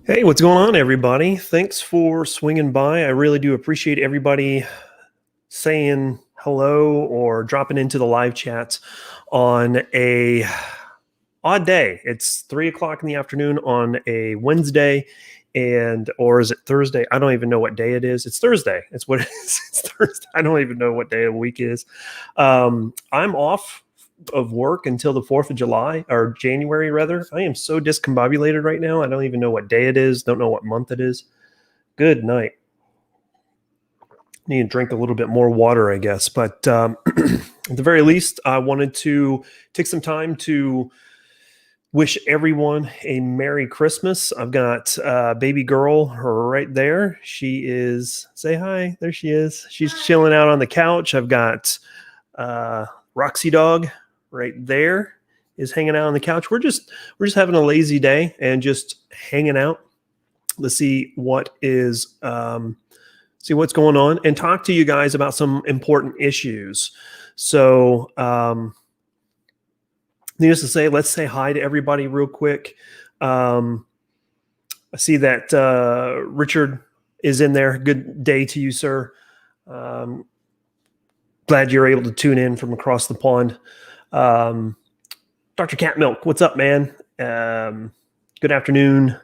Hey, what's going on, everybody? Thanks for swinging by. I really do appreciate everybody saying hello or dropping into the live chat on a odd day. It's 3 o'clock in the afternoon on a Wednesday, or is it Thursday? I don't even know what day it is. It's Thursday. It's what it is. It's Thursday. I don't even know what day of the week is. I'm off of work until the 4th of July or January, rather. I am so discombobulated right now. I don't even know what day it is. Don't know what month it is. Good night. Need to drink a little bit more water, I guess. But at the very least, I wanted to take some time to wish everyone a Merry Christmas. I've got baby girl right there. She is, say hi. There she is. She's chilling out on the couch. I've got Roxy dog right there is hanging out on the couch. We're just having a lazy day and just hanging out to see what is see what's going on and talk to you guys about some important issues. So needless to say, let's say hi to everybody real quick. I see that Richard is in there. Good day to you, sir. Glad you're able to tune in from across the pond. Dr. Cat Milk, what's up, man? Good afternoon.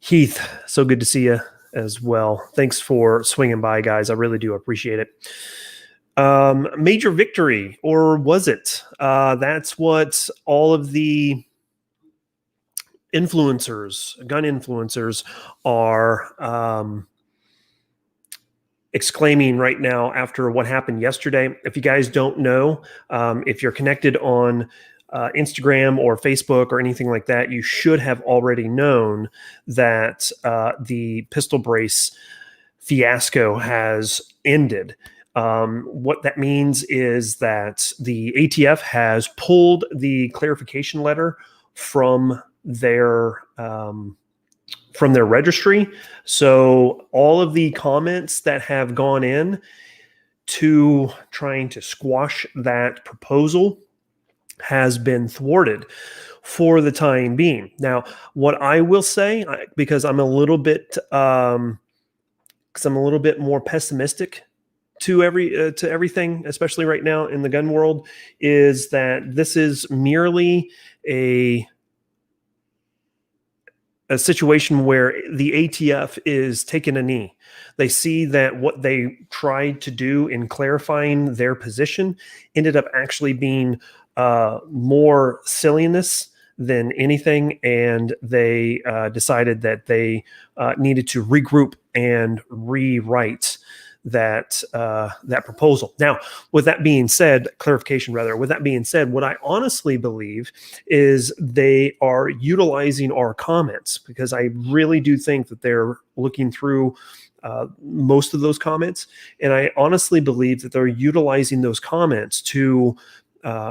Heath, so good to see you as well. Thanks for swinging by, guys. I really do appreciate it. Major victory, or was it? That's what all of the influencers, gun influencers, are exclaiming right now after what happened yesterday. If you guys don't know, if you're connected on Instagram or Facebook or anything like that, you should have already known that the pistol brace fiasco has ended. What that means is that the ATF has pulled the clarification letter from their registry. So all of the comments that have gone in to trying to squash that proposal has been thwarted for the time being. Now, what I will say, because I'm a little bit more pessimistic to everything, especially right now in the gun world, is that this is merely a situation where the ATF is taking a knee. They see that what they tried to do in clarifying their position ended up actually being more silliness than anything, and they decided that they needed to regroup and rewrite that proposal. Now, with that being said, with that being said, what I honestly believe is they are utilizing our comments, because I really do think that they're looking through most of those comments, and I honestly believe that they're utilizing those comments to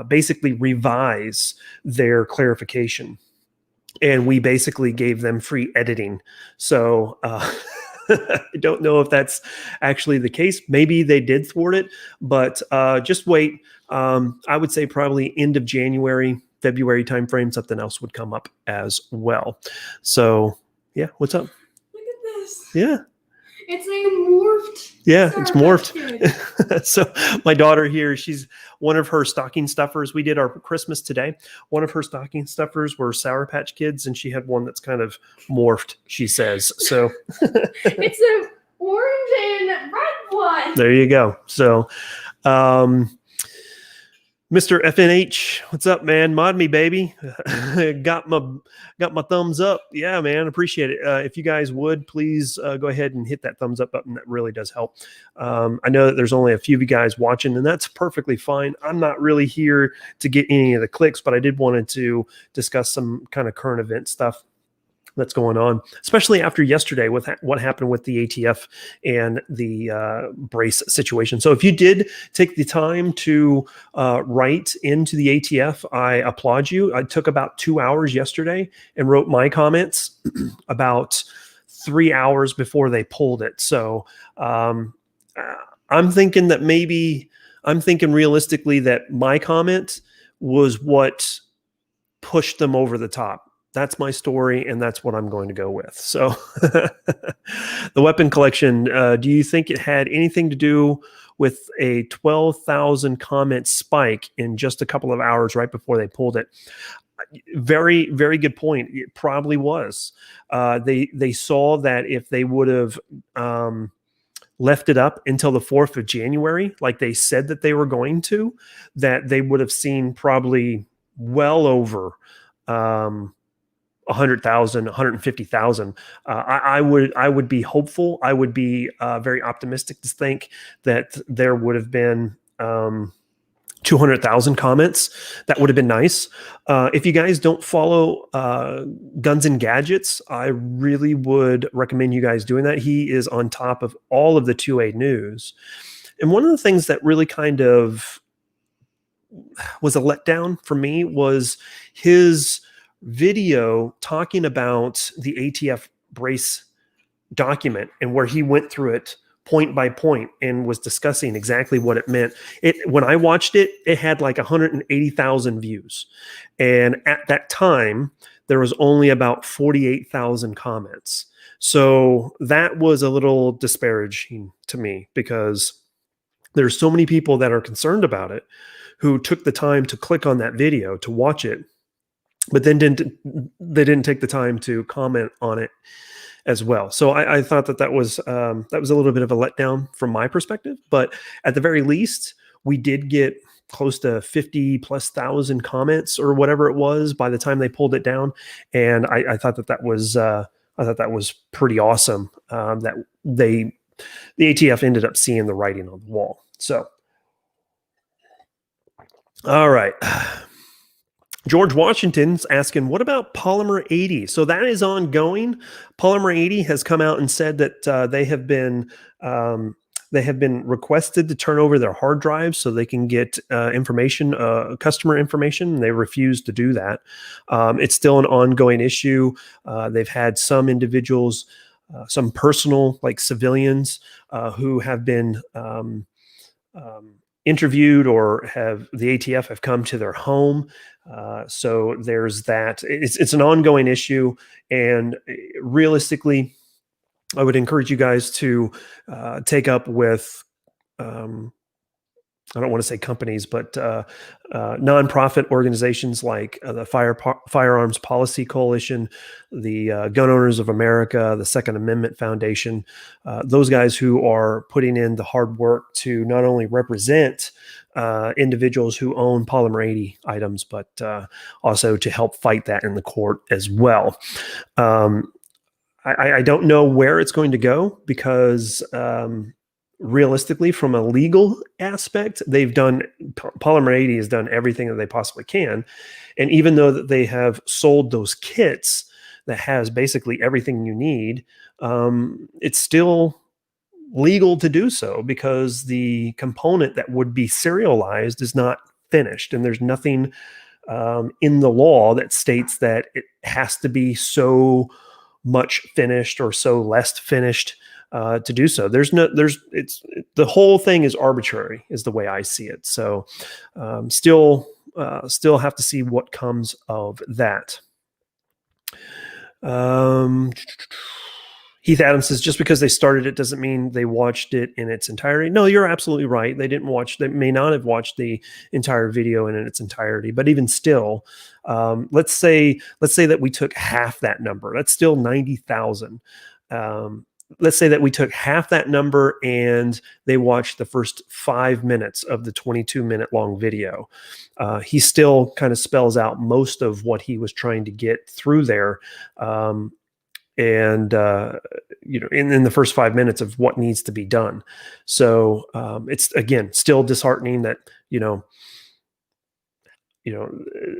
basically revise their clarification. And we basically gave them free editing. So I don't know if that's actually the case. Maybe they did thwart it, but just wait. I would say probably end of January, February timeframe, something else would come up as well. So yeah, what's up? Look at this. Yeah. It's like morphed. Yeah, it's morphed. So my daughter here, she's one of her stocking stuffers. We did our Christmas today. One of her stocking stuffers were Sour Patch Kids, and she had one that's kind of morphed, she says. So it's an orange and red one. There you go. So Mr. FNH, what's up, man? Mod me, baby. got my thumbs up. Yeah, man, appreciate it. If you guys would, please go ahead and hit that thumbs up button. That really does help. I know that there's only a few of you guys watching, and that's perfectly fine. I'm not really here to get any of the clicks, but I did wanted to discuss some kind of current event stuff that's going on, especially after yesterday with what happened with the ATF and the brace situation. So if you did take the time to write into the ATF, I applaud you. I took about 2 hours yesterday and wrote my comments about 3 hours before they pulled it. So I'm thinking realistically that my comment was what pushed them over the top. That's my story, and that's what I'm going to go with. So, the weapon collection, do you think it had anything to do with a 12,000 comment spike in just a couple of hours right before they pulled it? Very, very good point. It probably was. They saw that if they would have left it up until the 4th of January, like they said that they were going to, that they would have seen probably well over 100,000, 150,000. I would be hopeful. I would be very optimistic to think that there would have been 200,000 comments. That would have been nice. If you guys don't follow Guns and Gadgets, I really would recommend you guys doing that. He is on top of all of the 2A news. And one of the things that really kind of was a letdown for me was his video talking about the ATF brace document and where he went through it point by point and was discussing exactly what it meant. When I watched it, it had like 180,000 views. And at that time, there was only about 48,000 comments. So that was a little disparaging to me because there's so many people that are concerned about it who took the time to click on that video to watch it, but then they didn't take the time to comment on it as well. So I thought that was a little bit of a letdown from my perspective, but at the very least, we did get close to 50,000+ comments or whatever it was by the time they pulled it down. And I thought that was pretty awesome that the ATF ended up seeing the writing on the wall. So, all right. George Washington's asking, what about Polymer 80? So that is ongoing. Polymer 80 has come out and said that they have been requested to turn over their hard drives so they can get information, customer information. They refuse to do that. It's still an ongoing issue. They've had some individuals, some personal, like civilians, who have been interviewed or have the ATF have come to their home. So there's that. It's an ongoing issue, and realistically, I would encourage you guys to take up with I don't want to say companies, but nonprofit organizations like the Firearms Policy Coalition, the Gun Owners of America, the Second Amendment Foundation, those guys who are putting in the hard work to not only represent individuals who own Polymer 80 items, but also to help fight that in the court as well. I don't know where it's going to go because realistically, from a legal aspect, Polymer 80 has done everything that they possibly can. And even though that they have sold those kits that has basically everything you need, it's still legal to do so because the component that would be serialized is not finished. And there's nothing in the law that states that it has to be so much finished or so less finished to do so. The whole thing is arbitrary is the way I see it. So still have to see what comes of that. Heath Adams says, just because they started it doesn't mean they watched it in its entirety. No, you're absolutely right. They may not have watched the entire video in its entirety, but even still, let's say that we took half that number. That's still 90,000. Let's say that we took half that number and they watched the first 5 minutes of the 22-minute long video. He still kind of spells out most of what he was trying to get through there. In the first 5 minutes of what needs to be done. So it's, again, still disheartening that,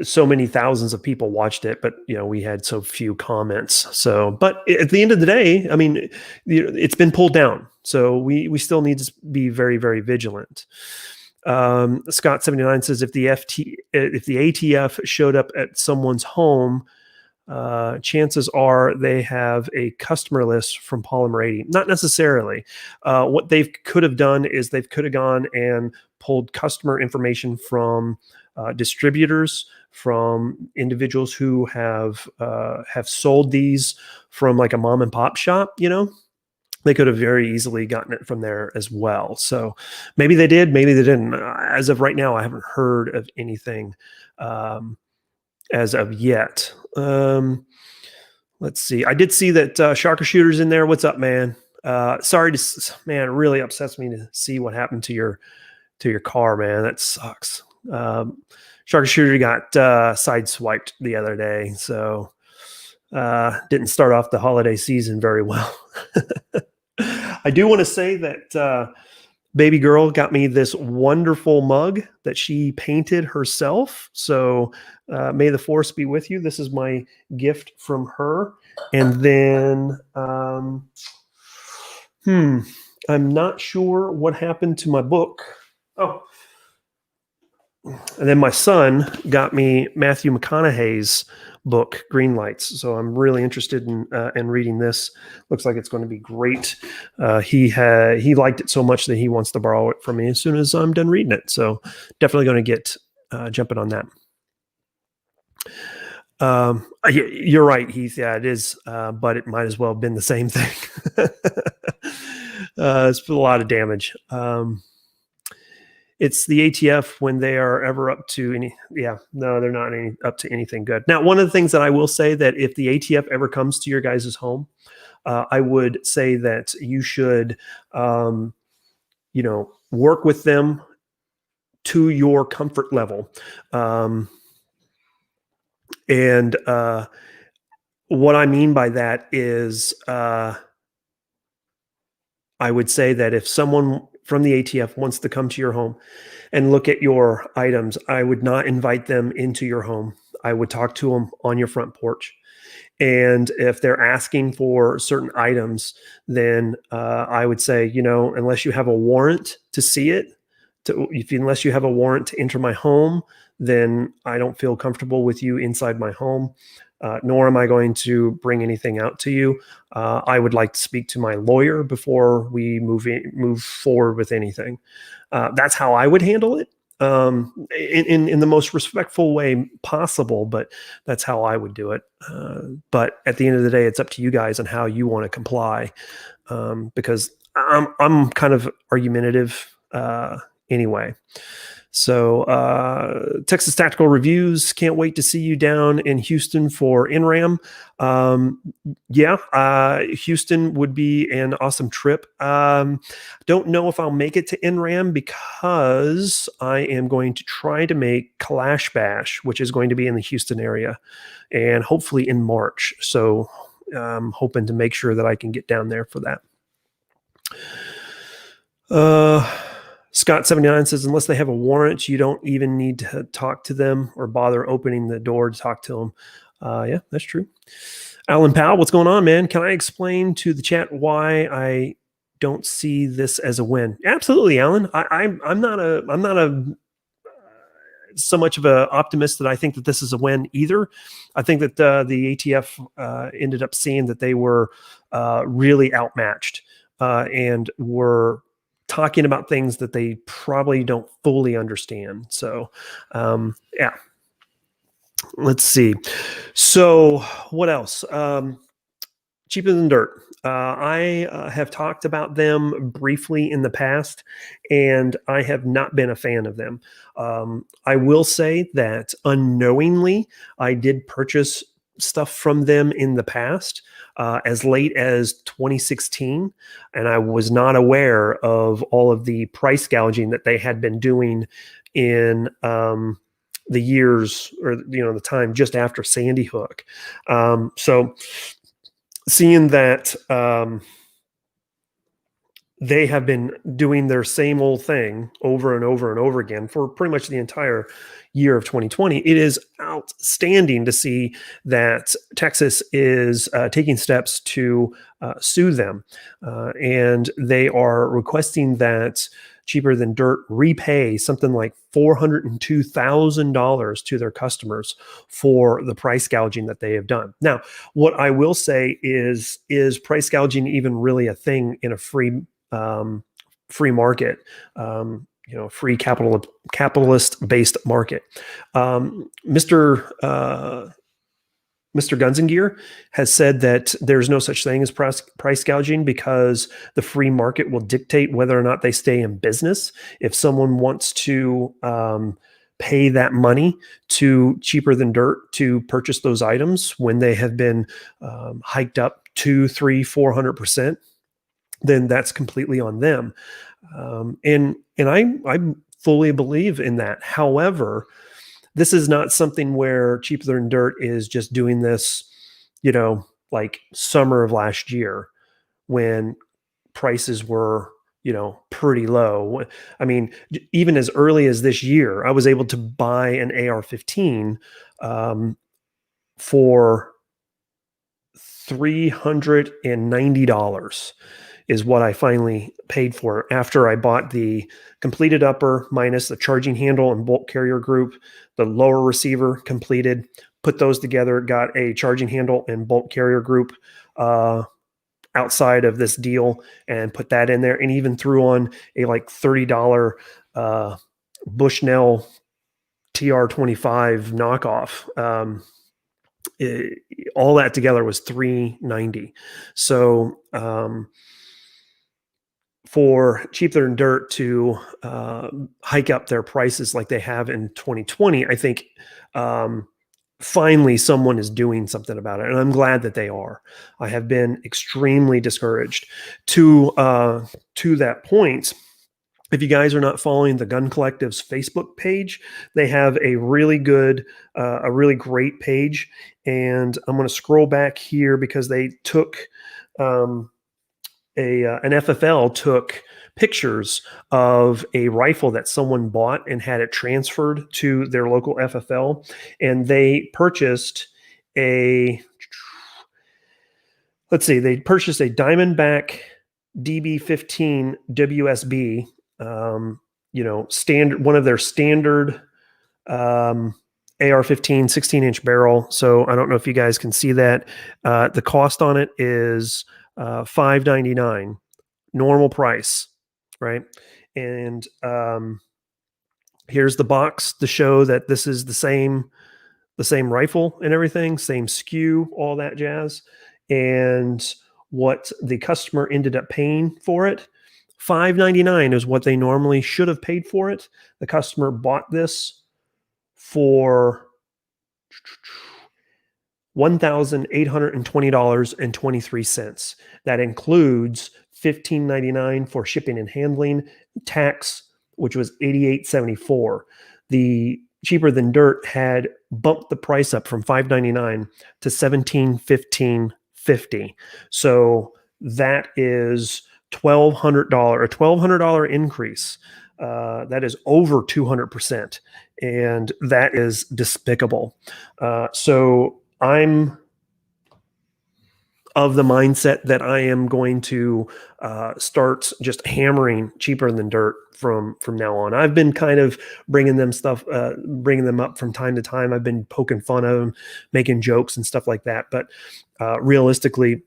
so many thousands of people watched it, but, we had so few comments. So, but at the end of the day, I mean, it's been pulled down. So we still need to be very, very vigilant. Scott 79 says, if the ATF showed up at someone's home, chances are they have a customer list from Polymer 80. Not necessarily. What they could have done is they could have gone and pulled customer information from distributors, from individuals who have sold these from like a mom and pop shop. They could have very easily gotten it from there as well. So maybe they did, maybe they didn't. As of right now, I haven't heard of anything as of yet. Let's see. I did see that Sharker Shooter's in there. What's up, man? Sorry man, it really upsets me to see what happened to your car, man. That sucks. Sharker Shooter got sideswiped the other day, so didn't start off the holiday season very well. I do want to say that baby girl got me this wonderful mug that she painted herself. So may the force be with you. This is my gift from her. And then, I'm not sure what happened to my book. Oh, and then my son got me Matthew McConaughey's book, Green Lights. So I'm really interested in reading this. Looks like it's going to be great. He liked it so much that he wants to borrow it from me as soon as I'm done reading it. So definitely going to get jumping on that. You're right, Heath. Yeah, it is. But it might as well have been the same thing. It's a lot of damage. It's the ATF when they are ever up to any. Yeah, no, they're not up to anything good. Now, one of the things that I will say that if the ATF ever comes to your guys' home, I would say that you should, work with them to your comfort level. And what I mean by that is I would say that if someone from the ATF wants to come to your home and look at your items, I would not invite them into your home. I would talk to them on your front porch. And if they're asking for certain items, then I would say, unless you have a warrant to see it, unless you have a warrant to enter my home, then I don't feel comfortable with you inside my home. Nor am I going to bring anything out to you. I would like to speak to my lawyer before we move forward with anything. That's how I would handle it, in the most respectful way possible. But that's how I would do it. But at the end of the day, it's up to you guys on how you want to comply, because I'm kind of argumentative anyway. So Texas Tactical Reviews, can't wait to see you down in Houston for NRAM. Houston would be an awesome trip. Don't know if I'll make it to NRAM because I am going to try to make Kalash Bash, which is going to be in the Houston area, and hopefully in March. So I'm hoping to make sure that I can get down there for that. Scott79 says, unless they have a warrant, you don't even need to talk to them or bother opening the door to talk to them. Yeah, that's true. Alan Powell, what's going on, man? Can I explain to the chat why I don't see this as a win? Absolutely, Alan. I'm not so much of an optimist that I think that this is a win either. I think that the ATF ended up seeing that they were really outmatched and were talking about things that they probably don't fully understand. So, yeah. Let's see. So what else? Cheaper Than Dirt. I have talked about them briefly in the past, and I have not been a fan of them. I will say that unknowingly, I did purchase stuff from them in the past, as late as 2016, and I was not aware of all of the price gouging that they had been doing in the years, or the time just after Sandy Hook. So seeing that they have been doing their same old thing over and over and over again for pretty much the entire year of 2020, it is outstanding to see that Texas is taking steps to sue them. And they are requesting that Cheaper Than Dirt repay something like $402,000 to their customers for the price gouging that they have done. Now, what I will say is price gouging even really a thing in a free market? free capitalist based market. Mr. Gunzengear has said that there's no such thing as price gouging because the free market will dictate whether or not they stay in business. If someone wants to pay that money to cheaper than dirt to purchase those items when they have been hiked up 2, 3, 400%, then that's completely on them. And I fully believe in that. However, this is not something where cheaper than dirt is just doing this, like summer of last year when prices were, pretty low. I mean, even as early as this year, I was able to buy an AR-15 for $390 is what I finally paid for after I bought the completed upper minus the charging handle and bolt carrier group, the lower receiver completed, put those together, got a charging handle and bolt carrier group outside of this deal and put that in there, and even threw on a like $30 Bushnell TR25 knockoff. All that together was $390. So for cheaper than dirt to hike up their prices like they have in 2020, I think finally someone is doing something about it, and I'm glad that they are. I have been extremely discouraged. To that point, if you guys are not following the Gun Collective's Facebook page, they have a really great page. And I'm going to scroll back here because they took an FFL took pictures of a rifle that someone bought and had it transferred to their local FFL, and they purchased a Diamondback DB15 WSB, standard, one of their standard AR-15 16-inch barrel. So I don't know if you guys can see that. The cost on it is $599, normal price, right? And here's the box to show that this is the same rifle and everything, same SKU, all that jazz. And what the customer ended up paying for it, $599 is what they normally should have paid for it. The customer bought this for $1,820.23. That includes $1,599 for shipping and handling, tax, which was $88.74. The cheaper than dirt had bumped the price up from $599 to $1,715.50. So that is $1,200 increase. That is over 200%, and that is despicable. So I'm of the mindset that I am going to start just hammering cheaper than dirt from now on. I've been kind of bringing them up from time to time. I've been poking fun of them, making jokes and stuff like that. But realistically,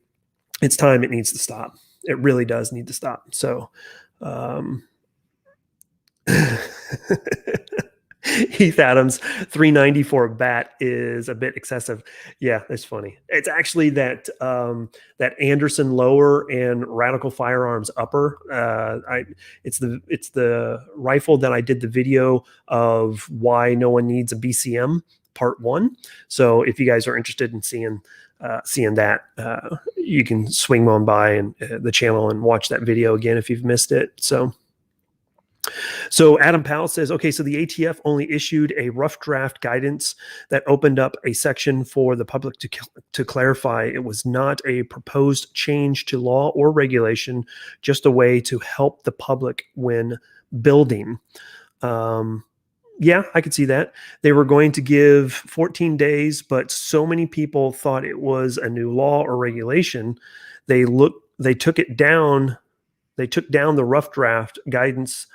it's time it needs to stop. It really does need to stop. So Heath Adams, $390 for a bat is a bit excessive. Yeah, that's funny. It's actually that Anderson lower and Radical Firearms upper. It's the rifle that I did the video of why no one needs a BCM part 1. So if you guys are interested in seeing that, you can swing on by and the channel and watch that video again if you've missed it. So Adam Powell says, okay, so the ATF only issued a rough draft guidance that opened up a section for the public to clarify. It was not a proposed change to law or regulation, just a way to help the public when building. Yeah, I could see that. They were going to give 14 days, but so many people thought it was a new law or regulation. They took it down. They took down the rough draft guidance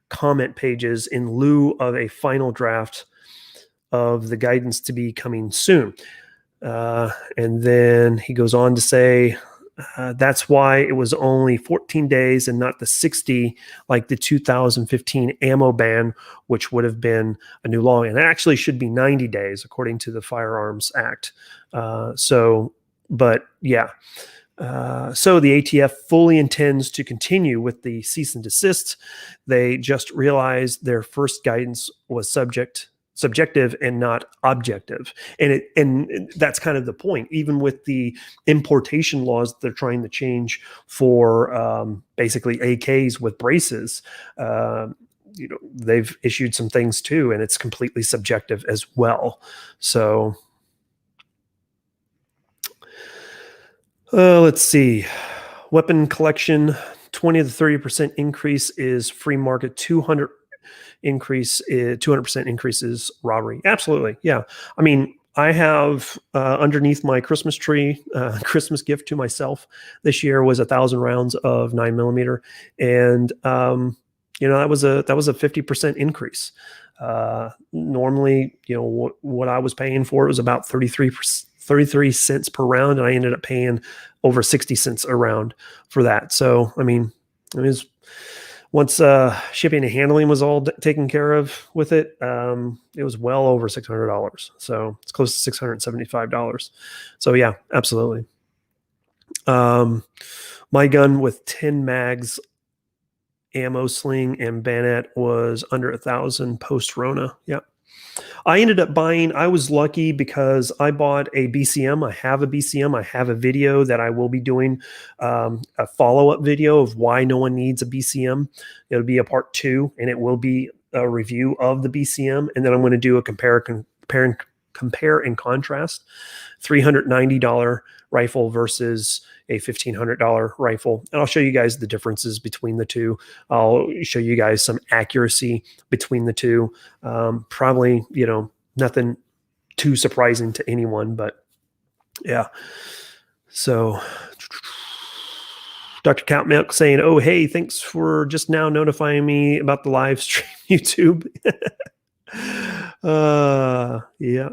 comment pages in lieu of a final draft of the guidance to be coming soon. And then he goes on to say, That's why it was only 14 days and not the 60 like the 2015 ammo ban, which would have been a new law. And it actually should be 90 days according to the Firearms Act. But yeah. So the ATF fully intends to continue with the cease and desist. They just realized their first guidance was subjective and not objective, and that's kind of the point. Even with the importation laws they're trying to change for basically AKs with braces, they've issued some things too, and it's completely subjective as well. So let's see. Weapon collection, 20 to 30% increase is free market. 200% increase is robbery. Absolutely, yeah. I mean, I have underneath my Christmas tree, Christmas gift to myself this year was 1,000 rounds of 9mm, and that was a 50% increase. Normally, what I was paying for it was about 33 cents per round, and I ended up paying over 60 cents a round for that. So, I mean, it was once shipping and handling was all taken care of with it, it was well over $600. So it's close to $675. So yeah, absolutely. My gun with 10 mags, ammo sling, and bayonet was under 1,000 post Rona. Yeah. I ended up buying, I was lucky because I bought a BCM. I have a BCM. I have a video that I will be doing, a follow-up video of why no one needs a BCM. It'll be a part 2, and it will be a review of the BCM. And then I'm going to do a compare and contrast $390 rifle versus a $1,500 rifle. And I'll show you guys the differences between the two. I'll show you guys some accuracy between the two. Probably, nothing too surprising to anyone, but yeah. So Dr. Count Milk saying, "Oh, hey, thanks for just now notifying me about the live stream YouTube." Yeah.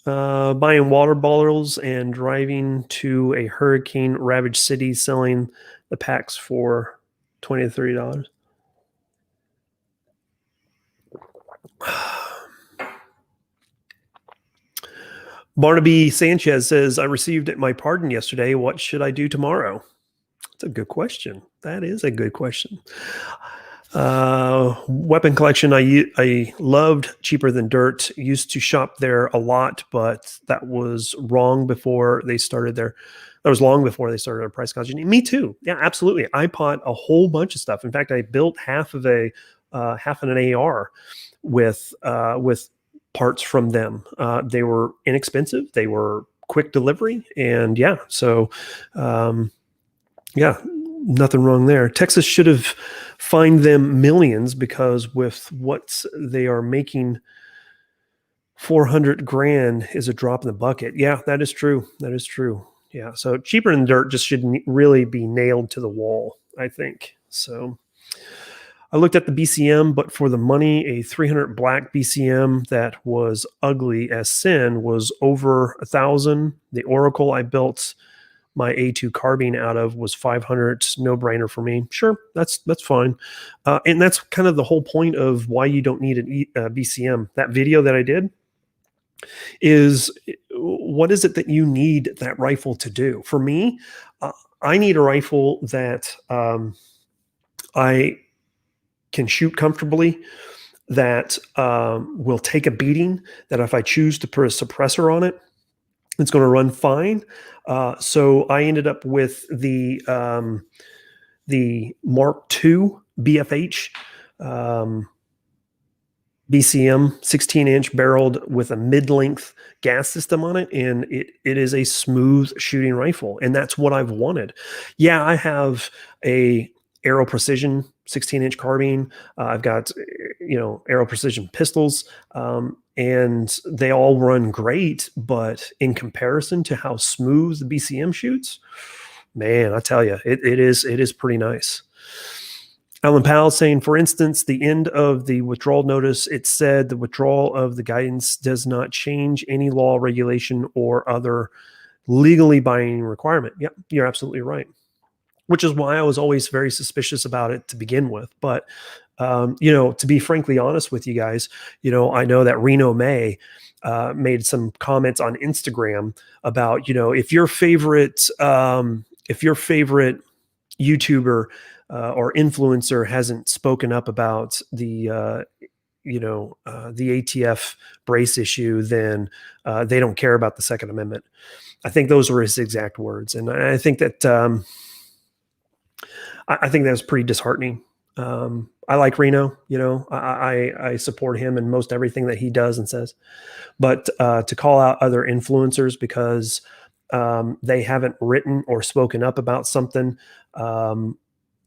Buying water bottles and driving to a hurricane-ravaged city, selling the packs for $20 to $30. Barnaby Sanchez says, "I received my pardon yesterday. What should I do tomorrow?" That's a good question. That is a good question. Weapon collection, I loved Cheaper Than Dirt. Used to shop there a lot, but that was wrong before they started their. That was long before they started their price gouging. Me too. Yeah, absolutely. I bought a whole bunch of stuff. In fact, I built half of an AR with parts from them. They were inexpensive. They were quick delivery, and yeah. So, yeah. Nothing wrong there. Texas should have fined them millions because with what they are making, 400 grand is a drop in the bucket. Yeah, that is true. That is true. Yeah. So Cheaper Than Dirt just should really be nailed to the wall, I think. So I looked at the BCM, but for the money, a 300 black BCM that was ugly as sin was over 1,000. The Oracle I built my A2 carbine out of was 500. No brainer for me. Sure, that's fine. And that's kind of the whole point of why you don't need a BCM. That video that I did is, what is it that you need that rifle to do? For me, I need a rifle that I can shoot comfortably, that will take a beating, that if I choose to put a suppressor on it, it's going to run fine. So I ended up with the Mark II BFH BCM, 16-inch barreled with a mid-length gas system on it, and it is a smooth shooting rifle, and that's what I've wanted. Yeah, I have a Aero Precision 16-inch carbine. I've got Aero Precision pistols, and they all run great, but in comparison to how smooth the BCM shoots, man, I tell you, it is pretty nice. Alan Powell saying, for instance, the end of the withdrawal notice, it said the withdrawal of the guidance does not change any law, regulation, or other legally binding requirement. Yep, you're absolutely right. Which is why I was always very suspicious about it to begin with. But to be frankly honest with you guys, I know that Reno May made some comments on Instagram about, if your favorite YouTuber or influencer hasn't spoken up about the ATF brace issue, then they don't care about the Second Amendment. I think those were his exact words, and I think that I think that's pretty disheartening. I like Reno, I support him in most everything that he does and says, but to call out other influencers because they haven't written or spoken up about something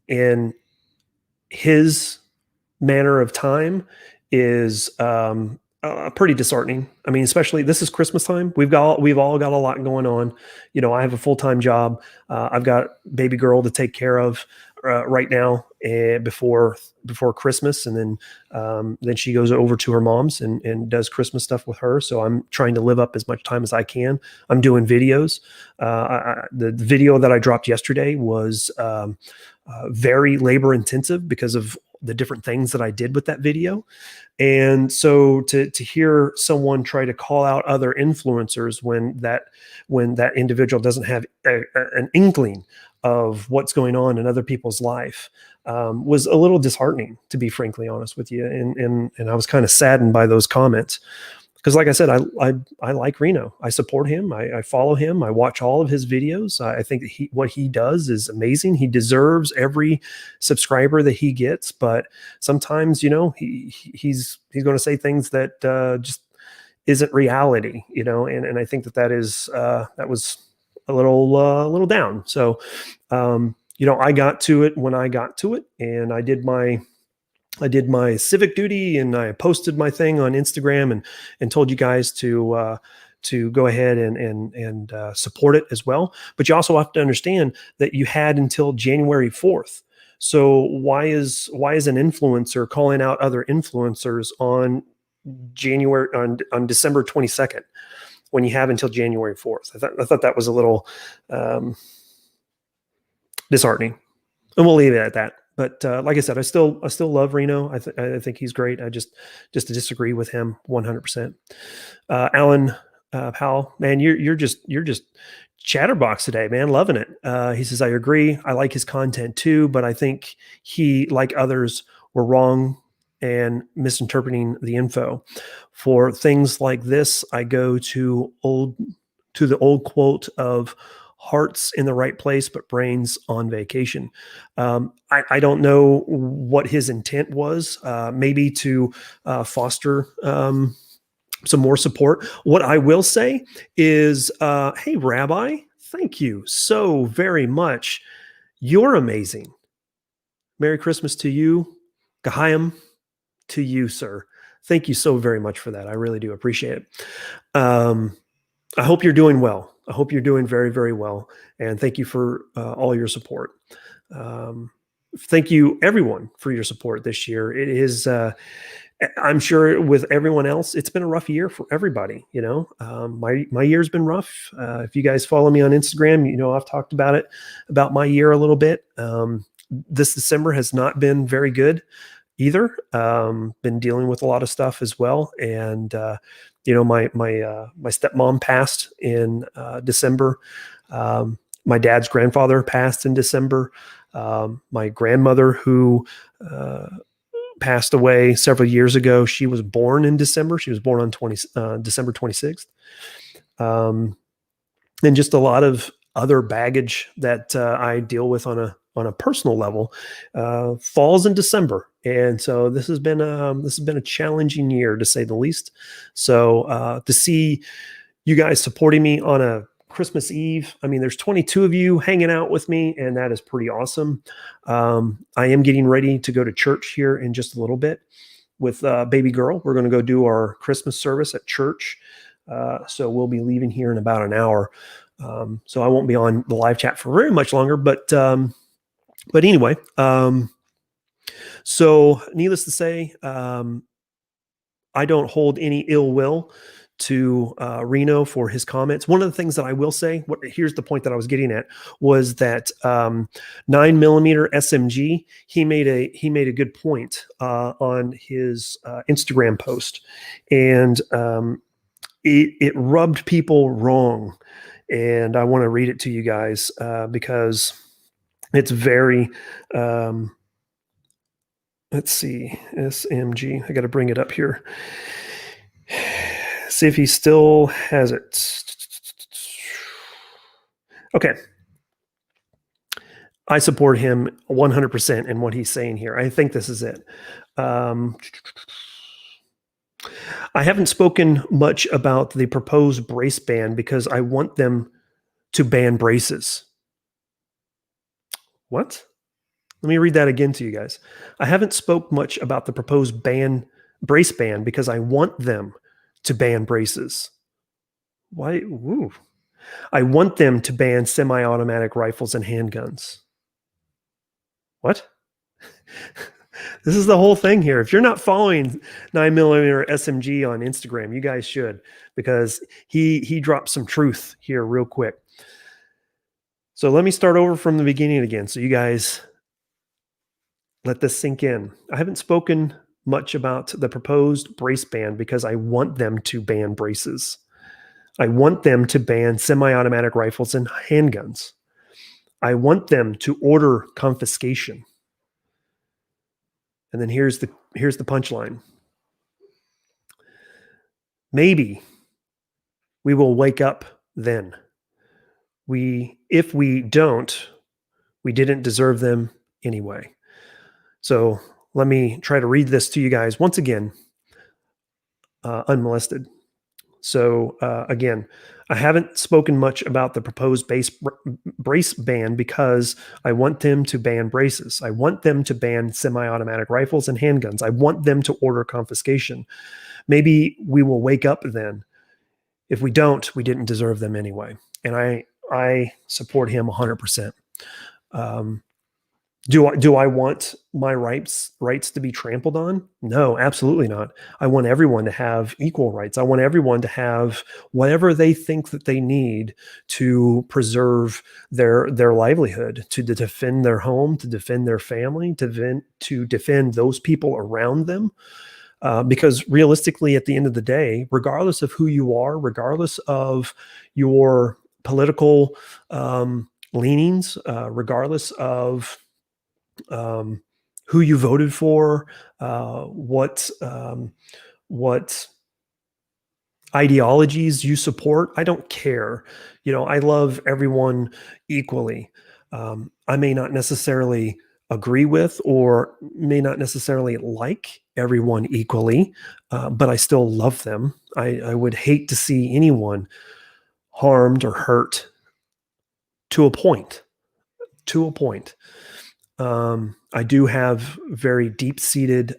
in his manner of time is pretty disheartening. I mean, especially this is Christmas time. We've all got a lot going on. I have a full-time job. I've got baby girl to take care of right now before Christmas, and then she goes over to her mom's and does Christmas stuff with her. So I'm trying to live up as much time as I can. I'm doing videos. The video that I dropped yesterday was very labor intensive because of the different things that I did with that video. And so to hear someone try to call out other influencers when that individual doesn't have an inkling of what's going on in other people's life was a little disheartening, to be frankly honest with you. And I was kind of saddened by those comments. Because like I said, I like Reno. I support him. I follow him. I watch all of his videos. I think that what he does is amazing. He deserves every subscriber that he gets. But sometimes, he's going to say things that just isn't reality. And I think that was a little down. So, I got to it when I got to it, and I did my civic duty, and I posted my thing on Instagram and told you guys to go ahead and support it as well. But you also have to understand that you had until January 4th. So why is an influencer calling out other influencers on December 22nd when you have until January 4th? I thought that was a little disheartening, and we'll leave it at that. But like I said, I still love Reno. I think he's great. I just disagree with him 100%. Alan Powell, man, you're just chatterbox today, man. Loving it. He says, I agree. I like his content too, but I think he, like others, were wrong and misinterpreting the info. For things like this, I go to the old quote of hearts in the right place, but brains on vacation. I don't know what his intent was, maybe to foster some more support. What I will say is, hey, Rabbi, thank you so very much. You're amazing. Merry Christmas to you. Geheim to you, sir. Thank you so very much for that. I really do appreciate it. I hope you're doing well. I hope you're doing very, very well. And thank you for all your support. Thank you, everyone, for your support this year. It is, I'm sure with everyone else, it's been a rough year for everybody. My year's been rough. If you guys follow me on Instagram, I've talked about my year a little bit. This December has not been very good either. Been dealing with a lot of stuff as well. And, my stepmom passed in December. My dad's grandfather passed in December. My grandmother, who passed away several years ago, she was born in December. She was born on December 26th. And just a lot of other baggage that I deal with on a personal level falls in December. And so this has been a challenging year, to say the least. So to see you guys supporting me on a Christmas Eve, I mean, there's 22 of you hanging out with me, and that is pretty awesome. I am getting ready to go to church here in just a little bit with baby girl. We're going to go do our Christmas service at church. So we'll be leaving here in about an hour. So I won't be on the live chat for very much longer, but anyway, so needless to say, I don't hold any ill will to Reno for his comments. One of the things that I will say, here's the point that I was getting at, was that 9mm SMG. He made a good point on his Instagram post, and it rubbed people wrong. And I want to read it to you guys because it's very. Let's see, SMG. I got to bring it up here. See if he still has it. Okay. I support him 100% in what he's saying here. I think this is it. I haven't spoken much about the proposed brace ban because I want them to ban braces. What? Let me read that again to you guys. I haven't spoke much about the proposed brace ban because I want them to ban braces. Why? Woo. I want them to ban semi-automatic rifles and handguns. What? This is the whole thing here. If you're not following 9mm SMG on Instagram, you guys should, because he dropped some truth here real quick. So let me start over from the beginning again, so you guys let this sink in. I haven't spoken much about the proposed brace ban because I want them to ban braces. I want them to ban semi-automatic rifles and handguns. I want them to order confiscation. And then here's the punchline. Maybe we will wake up then. If we don't, we didn't deserve them anyway. So let me try to read this to you guys once again, unmolested. So again, I haven't spoken much about the proposed brace ban because I want them to ban braces. I want them to ban semi-automatic rifles and handguns. I want them to order confiscation. Maybe we will wake up then. If we don't, we didn't deserve them anyway. And I support him 100%. Do I want my rights to be trampled on? No, absolutely not. I want everyone to have equal rights. I want everyone to have whatever they think that they need to preserve their livelihood, to defend their home, to defend their family, to defend those people around them. Because realistically, at the end of the day, regardless of who you are, regardless of your political leanings, regardless of who you voted for, what ideologies you support, I don't care. I love everyone equally. I may not necessarily agree with or may not necessarily like everyone equally, but I still love them. I would hate to see anyone harmed or hurt to a point. I do have very deep-seated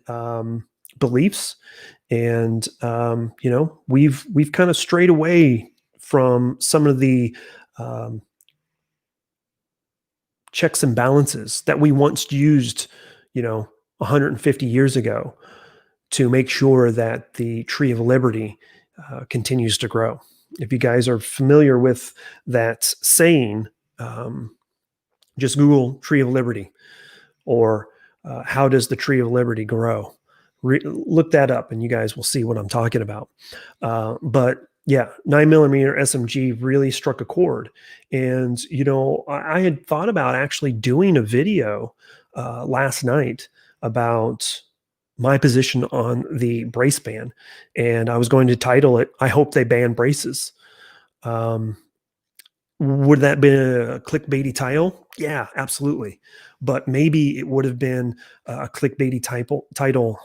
beliefs, and we've kind of strayed away from some of the checks and balances that we once used, 150 years ago to make sure that the Tree of Liberty continues to grow. If you guys are familiar with that saying, just Google Tree of Liberty or how does the Tree of Liberty grow? Look that up and you guys will see what I'm talking about. But yeah, 9mm SMG really struck a chord. And, I had thought about actually doing a video last night about my position on the brace ban. And I was going to title it, I Hope They Ban Braces. Would that be a clickbaity title? Yeah, absolutely. But maybe it would have been a clickbaity title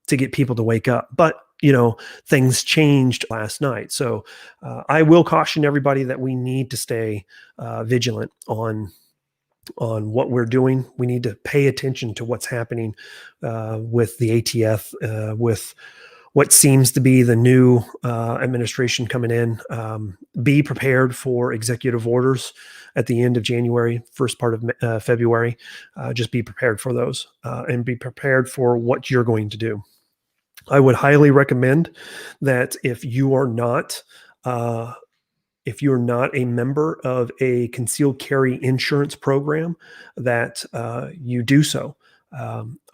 to get people to wake up. But, things changed last night. So I will caution everybody that we need to stay vigilant on what we're doing. We need to pay attention to what's happening with the ATF, with what seems to be the new administration coming in. Be prepared for executive orders at the end of January, first part of February. Just be prepared for those and be prepared for what you're going to do. I would highly recommend that if you're not a member of a concealed carry insurance program, that you do so.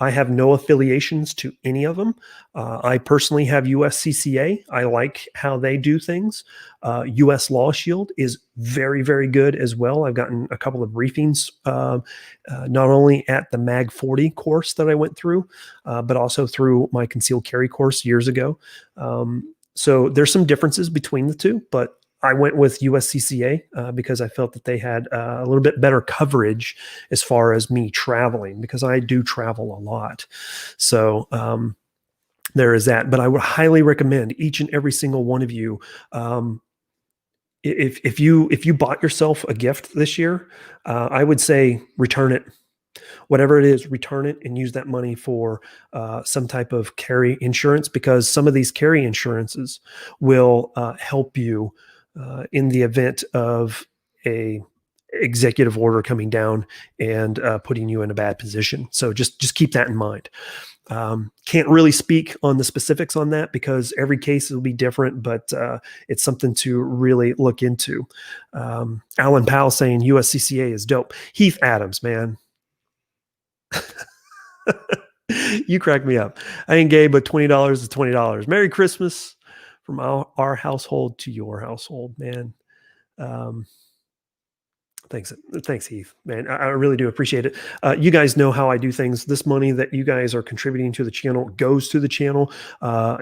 I have no affiliations to any of them. I personally have USCCA. I like how they do things. US Law Shield is very, very good as well. I've gotten a couple of briefings, not only at the MAG 40 course that I went through, but also through my concealed carry course years ago. So there's some differences between the two, but I went with USCCA because I felt that they had a little bit better coverage as far as me traveling, because I do travel a lot. So there is that. But I would highly recommend each and every single one of you. If you bought yourself a gift this year, I would say return it. Whatever it is, return it and use that money for some type of carry insurance, because some of these carry insurances will help you in the event of a executive order coming down and putting you in a bad position. So just keep that in mind. Can't really speak on the specifics on that because every case will be different, but it's something to really look into. Alan Powell saying USCCA is dope. Heath Adams, man. You crack me up. I ain't gay, but $20 is $20. Merry Christmas from our household to your household, man. Um, thanks, Heath, man. I really do appreciate it. You guys know how I do things. This money that you guys are contributing to the channel goes to the channel.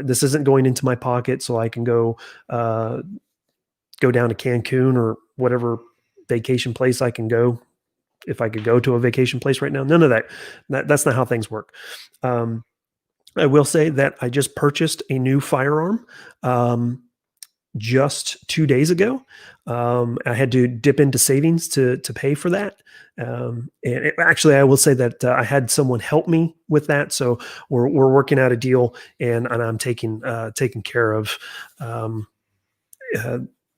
This isn't going into my pocket, so I can go down to Cancun or whatever vacation place I can go. If I could go to a vacation place right now, none of that. That's not how things work. I will say that I just purchased a new firearm just 2 days ago. I had to dip into savings to pay for that. Actually, I will say that I had someone help me with that. So we're working out a deal, and I'm taking care of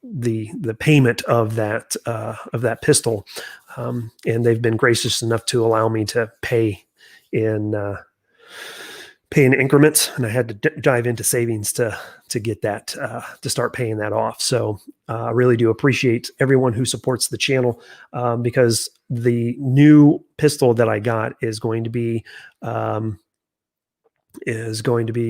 the payment of that pistol, and they've been gracious enough to allow me to pay in increments, and I had to dive into savings to get that to start paying that off. So I really do appreciate everyone who supports the channel, because the new pistol that I got is going to be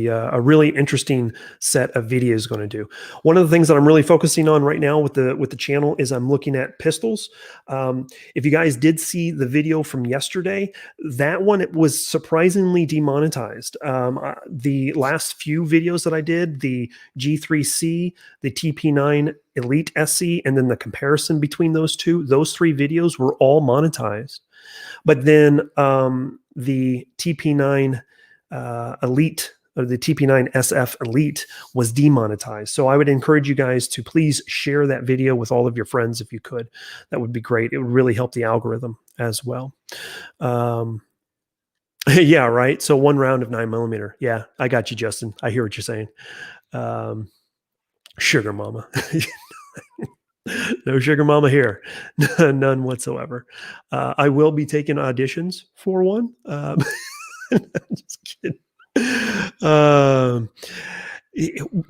a really interesting set of videos going to do. One of the things that I'm really focusing on right now with the channel is I'm looking at pistols. If you guys did see the video from yesterday, that one, it was surprisingly demonetized. The last few videos that I did, the G3C, the TP9 Elite SC, and then the comparison between those three videos were all monetized. But then the TP9 Elite, or the TP9 SF Elite, was demonetized. So I would encourage you guys to please share that video with all of your friends if you could. That would be great. It would really help the algorithm as well. Yeah, right. So 1 round of 9mm. Yeah, I got you, Justin. I hear what you're saying. Sugar mama. No sugar mama here. None whatsoever. I will be taking auditions for one. Just kidding.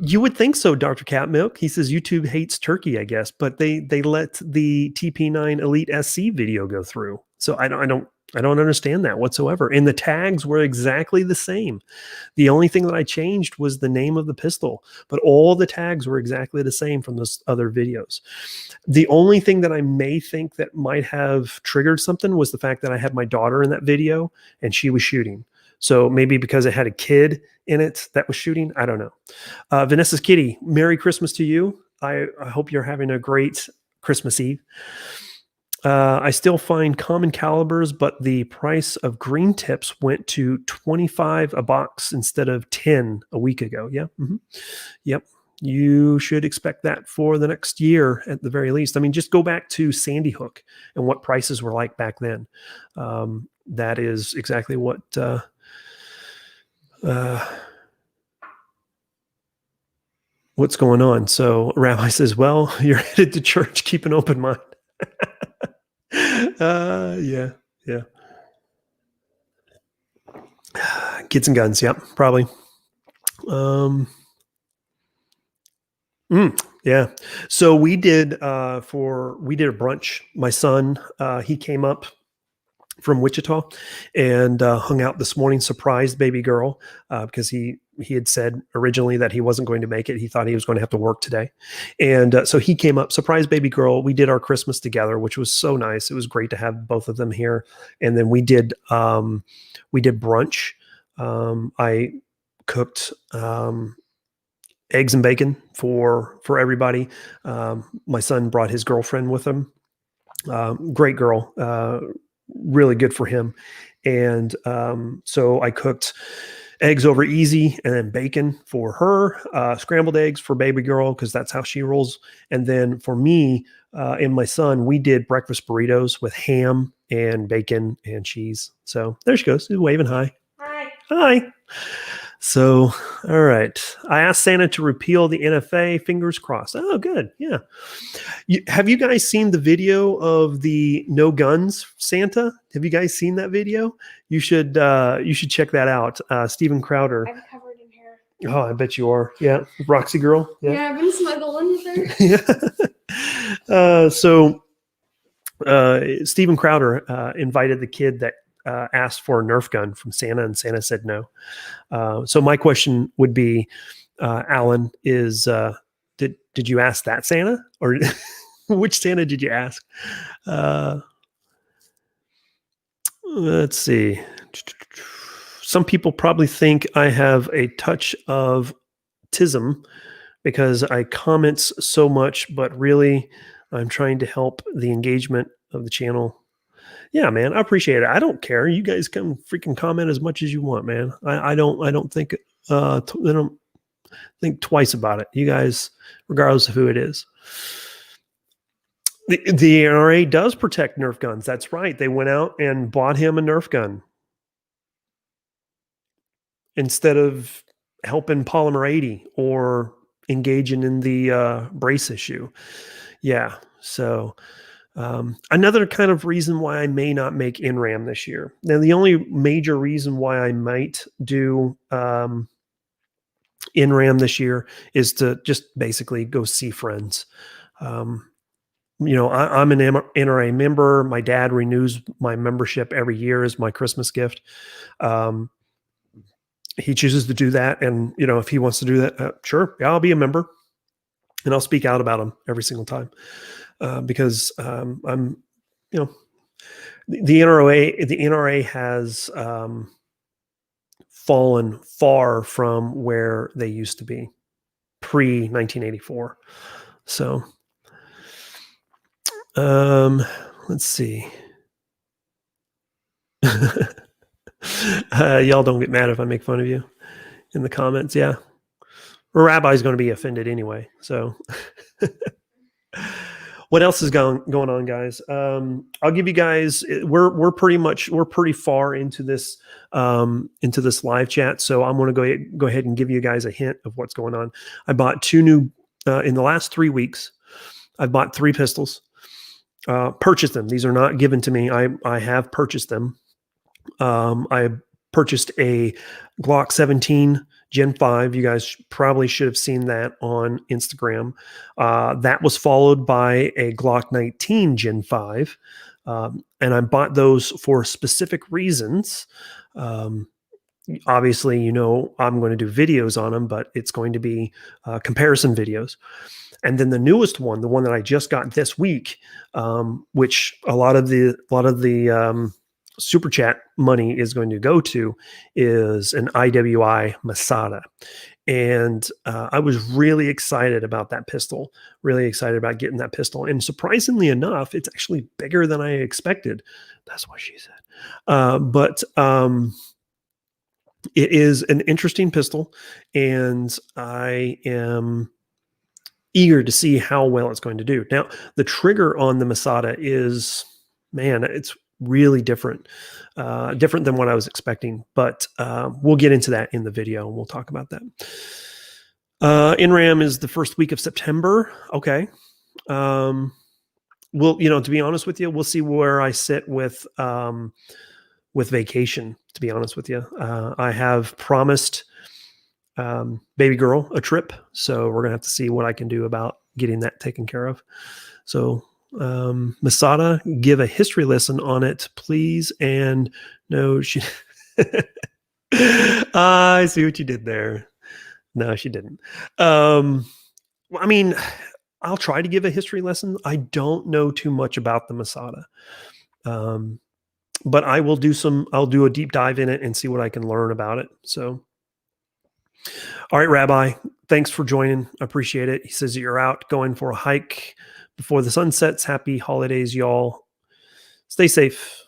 You would think so, Dr. Catmilk. He says YouTube hates turkey, I guess, but they let the TP9 Elite SC video go through. So I don't understand that whatsoever. And the tags were exactly the same. The only thing that I changed was the name of the pistol, but all the tags were exactly the same from those other videos. The only thing that I may think that might have triggered something was the fact that I had my daughter in that video and she was shooting. So maybe because it had a kid in it that was shooting, I don't know. Vanessa's Kitty, Merry Christmas to you. I hope you're having a great Christmas Eve. I still find common calibers, but the price of green tips went to $25 a box instead of $10 a week ago. Yeah. Mm-hmm. Yep. You should expect that for the next year at the very least. I mean, just go back to Sandy Hook and what prices were like back then. That is exactly what what's going on. So Rabbi says, well, you're headed to church, keep an open mind. Yeah. Kids and guns. Yep, probably. Yeah. So we did a brunch. My son, he came up from Wichita and hung out this morning, surprised baby girl, because he had said originally that he wasn't going to make it. He thought he was going to have to work today. And so he came up, surprised baby girl. We did our Christmas together, which was so nice. It was great to have both of them here. And then we did brunch. I cooked eggs and bacon for everybody. My son brought his girlfriend with him. Great girl, really good for him. And so I cooked eggs over easy, and then bacon for her, scrambled eggs for baby girl, because that's how she rolls. And then for me and my son, we did breakfast burritos with ham and bacon and cheese. So there she goes. She's waving hi. Hi. Hi. So, all right. I asked Santa to repeal the NFA. Fingers crossed. Oh, good. Yeah. Have you guys seen the video of the no guns Santa? Have you guys seen that video? You should check that out. Steven Crowder. I'm covered in hair. Oh, I bet you are. Yeah. Roxy girl. Yeah, I've been smuggling there. Yeah. So Steven Crowder invited the kid that asked for a Nerf gun from Santa, and Santa said no. So my question would be, Alan, is did you ask that Santa, or which Santa did you ask? Let's see. Some people probably think I have a touch of autism because I comments so much, but really I'm trying to help the engagement of the channel. Yeah, man, I appreciate it. I don't care. You guys can freaking comment as much as you want, man. I don't think I don't think twice about it. You guys, regardless of who it is. The NRA does protect Nerf guns. That's right. They went out and bought him a Nerf gun instead of helping Polymer 80 or engaging in the brace issue. Yeah. So another kind of reason why I may not make NRAM this year. Now, the only major reason why I might do NRAM this year is to just basically go see friends. I'm an NRA member. My dad renews my membership every year as my Christmas gift. He chooses to do that. And, if he wants to do that, sure. Yeah, I'll be a member and I'll speak out about him every single time. Because I'm, the NRA has fallen far from where they used to be pre-1984. So, let's see. Y'all don't get mad if I make fun of you in the comments. Yeah. A rabbi's going to be offended anyway. So what else is going on, guys? I'll give you guys, we're pretty far into this live chat. So I'm going to go ahead and give you guys a hint of what's going on. I bought two new, in the last 3 weeks, I've bought 3 pistols, purchased them. These are not given to me. I have purchased them. I purchased a Glock 17 Gen 5. You guys probably should have seen that on Instagram. That was followed by a Glock 19 Gen 5. And I bought those for specific reasons. Obviously, I'm going to do videos on them, but it's going to be comparison videos. And then the newest one, the one that I just got this week, which a lot of the super chat money is going to go to, is an IWI Masada. And I was really excited about that pistol, really excited about getting that pistol. And surprisingly enough, it's actually bigger than I expected. That's what she said. But it is an interesting pistol, and I am eager to see how well it's going to do. Now, the trigger on the Masada is, man, it's really different than what I was expecting, but we'll get into that in the video and we'll talk about that. NRAM is the first week of September. Okay. To be honest with you, we'll see where I sit with vacation, to be honest with you. I have promised baby girl a trip. So we're gonna have to see what I can do about getting that taken care of. So Masada, give a history lesson on it, please. And no, she. I see what you did there. No, she didn't. I mean, I'll try to give a history lesson. I don't know too much about the Masada. But I will do I'll do a deep dive in it and see what I can learn about it. So, all right, Rabbi, thanks for joining. I appreciate it. He says that you're out going for a hike before the sun sets. Happy holidays, y'all. Stay safe.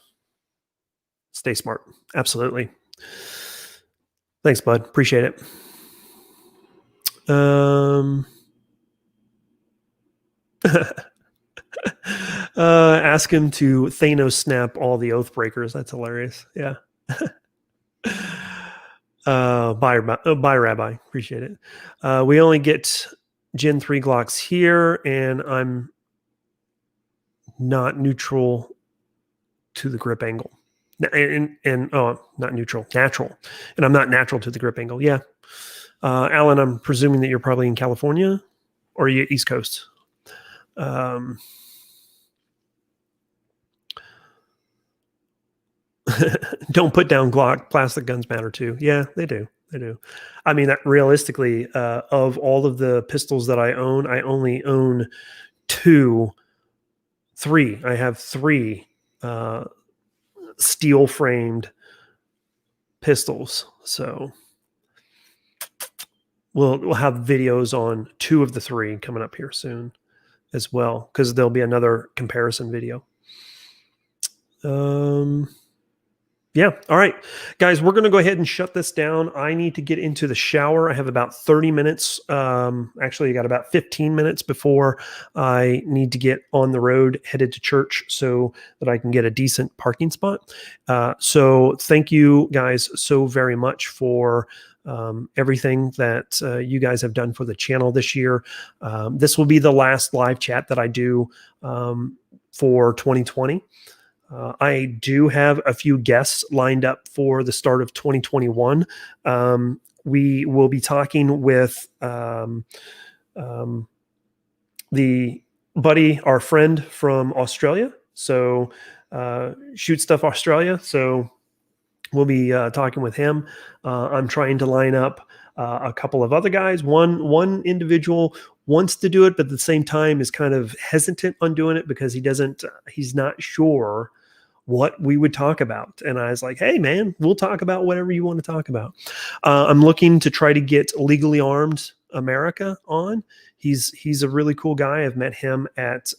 Stay smart. Absolutely. Thanks, bud. Appreciate it. Ask him to Thanos snap all the oath breakers. That's hilarious. Yeah. Bye, Rabbi. Appreciate it. We only get Gen 3 Glocks here, and I'm not neutral to the grip angle. Not neutral, natural. And I'm not natural to the grip angle. Yeah. Alan, I'm presuming that you're probably in California, or are you East Coast? Don't put down Glock. Plastic guns matter too. Yeah, they do. They do. I mean, realistically, of all of the pistols that I own, I only own three. I have three steel framed pistols. So we'll have videos on 2 of the 3 coming up here soon as well, because there'll be another comparison video. Yeah. All right, guys, we're going to go ahead and shut this down. I need to get into the shower. I have about 30 minutes. Actually, I got about 15 minutes before I need to get on the road, headed to church, so that I can get a decent parking spot. So thank you guys so very much for everything that you guys have done for the channel this year. This will be the last live chat that I do for 2020. I do have a few guests lined up for the start of 2021. We will be talking with the buddy, our friend from Australia. So Shoot Stuff Australia. So we'll be talking with him. I'm trying to line up a couple of other guys. One individual wants to do it, but at the same time is kind of hesitant on doing it because he's not sure what we would talk about. And I was like, hey man, we'll talk about whatever you want to talk about. I'm looking to try to get Legally Armed America on. He's a really cool guy. I've met him at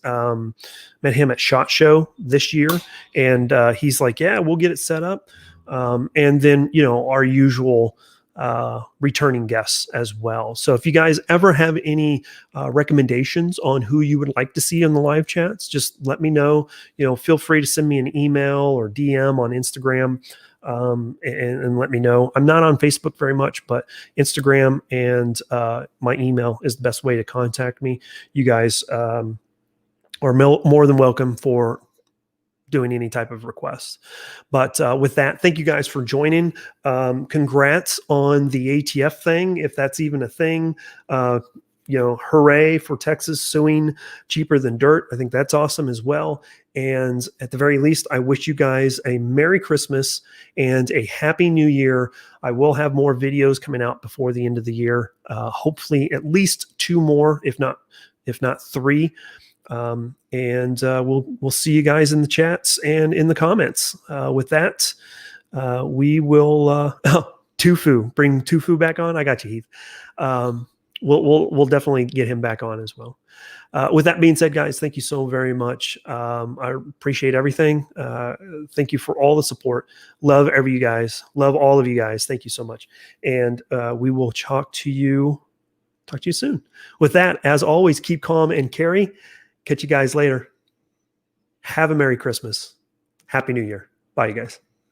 SHOT Show this year. And he's like, yeah, we'll get it set up. And then, our usual returning guests as well. So if you guys ever have any recommendations on who you would like to see in the live chats, just let me know. Feel free to send me an email or DM on Instagram and let me know. I'm not on Facebook very much, but Instagram and my email is the best way to contact me. You guys are more than welcome for doing any type of requests. But with that, thank you guys for joining. Congrats on the ATF thing, if that's even a thing. Hooray for Texas suing cheaper than dirt. I think that's awesome as well. And at the very least, I wish you guys a Merry Christmas and a Happy New Year. I will have more videos coming out before the end of the year. Hopefully at least 2 more, if not 3. We'll see you guys in the chats and in the comments. With that, we will Tufu, bring Tufu back on. I got you, Heath. We'll definitely get him back on as well. With that being said, guys, thank you so very much. I appreciate everything. Thank you for all the support. Love you guys. Love all of you guys. Thank you so much. And we will talk to you soon. With that, as always, keep calm and carry. Catch you guys later. Have a Merry Christmas. Happy New Year. Bye, you guys.